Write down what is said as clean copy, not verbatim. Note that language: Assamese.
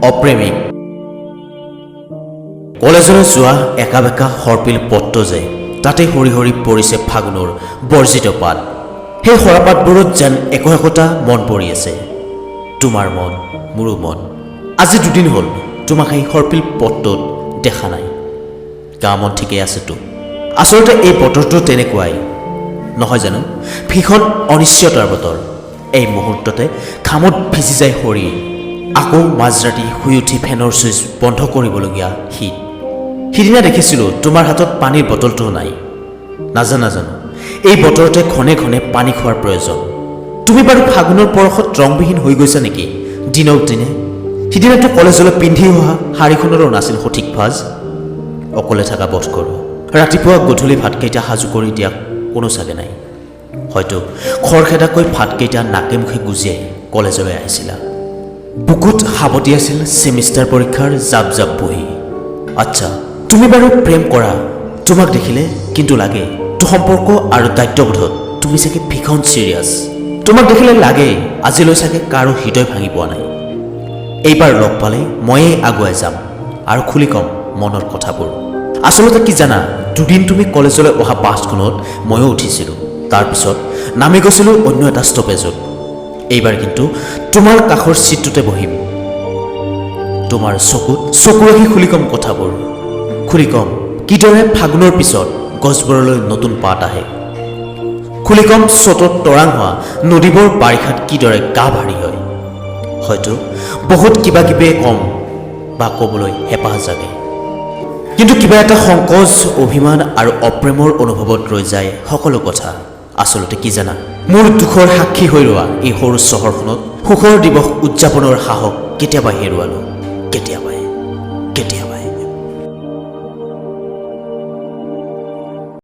অপ্ৰেমিক কলেজলৈ যোৱা একা বেকা হৰপিল পথটো যে তাতে সৰি সৰি পৰিছে ফাগুনৰ বৰ্জিত পাত সেই সৰাপাতবোৰত যেন একো একোটা মন পৰি আছে তোমাৰ মন মোৰো মন আজি দুদিন হ'ল তোমাক সেই হৰপিল পথটোত দেখা নাই গা মন ঠিকেই আছেতো আচলতে এই বতৰটো তেনেকুৱাই নহয় জানো ভীষণ অনিশ্চয়তাৰ বতৰ এই মুহূৰ্ততে ঘামত ভিজি যায় শৰীৰ আকৌ মাজৰাতি শুই উঠি ফেনৰ ছুইচ বন্ধ কৰিবলগীয়া শীত সিদিনা দেখিছিলোঁ তোমাৰ হাতত পানীৰ বটলটোও নাই নাজানো এই বতৰতে ঘনে ঘনে পানী খোৱাৰ প্ৰয়োজন তুমি বাৰু ফাগুনৰ পৰশত ৰংবিহীন হৈ গৈছা নেকি দিনক দিনে সিদিনাটো কলেজলৈ পিন্ধি অহা শাৰীখনৰো নাছিল সঠিক ভাজ অকলে থকা বোধ কৰোঁ ৰাতিপুৱা গধূলি ভাতকেইটা সাজু কৰি দিয়া কোনো চাগে নাই হয়তো খৰখেদাকৈ ভাতকেইটা নাকে মুখে গুজিয়াই কলেজলৈ আহিছিলা বুকুত সাৱটি আছিল ছেমিষ্টাৰ পৰীক্ষাৰ জাপ জাপ বহি আচ্ছা তুমি বাৰু প্ৰেম কৰা তোমাক দেখিলে কিন্তু লাগে তো সম্পৰ্ক আৰু দায়িত্ববোধত তুমি চাগে ভীষণ চিৰিয়াছ তোমাক দেখিলে লাগে আজিলৈ চাগে কাৰো হৃদয় ভাঙি পোৱা নাই এইবাৰ লগ পালে ময়েই আগুৱাই যাম আৰু খুলি ক'ম মনৰ কথাবোৰ আচলতে কি জানা দুদিন তুমি কলেজলৈ অহা বাছখনত ময়ো উঠিছিলোঁ তাৰপিছত নামি গৈছিলোঁ অন্য এটা ষ্টপেজত এইবাৰ কিন্তু তোমাৰ কাষৰ চিটটোতে বহিম তোমাৰ চকু ৰাখি খুলি ক'ম কথাবোৰ খুলি ক'ম কিদৰে ফাগুনৰ পিছত গছবোৰলৈ নতুন পাত আহে খুলি ক'ম চ'তত তৰাং হোৱা নদীবোৰ বাৰিষাত কিদৰে গা ভাৰী হয় হয়তো বহুত কিবা কিবিয়ে ক'ম বা ক'বলৈ হেঁপাহ জাগে কিন্তু কিবা এটা সংকোচ অভিমান আৰু অপ্ৰেমৰ অনুভৱত ৰৈ যায় সকলো কথা আচলতে কি জানা মোৰ দুখৰ সাক্ষী হৈ ৰোৱা এই সৰু চহৰখনত সুখৰ দিৱস উদযাপনৰ সাহস কেতিয়াবা হেৰুৱালোঁ কেতিয়াবা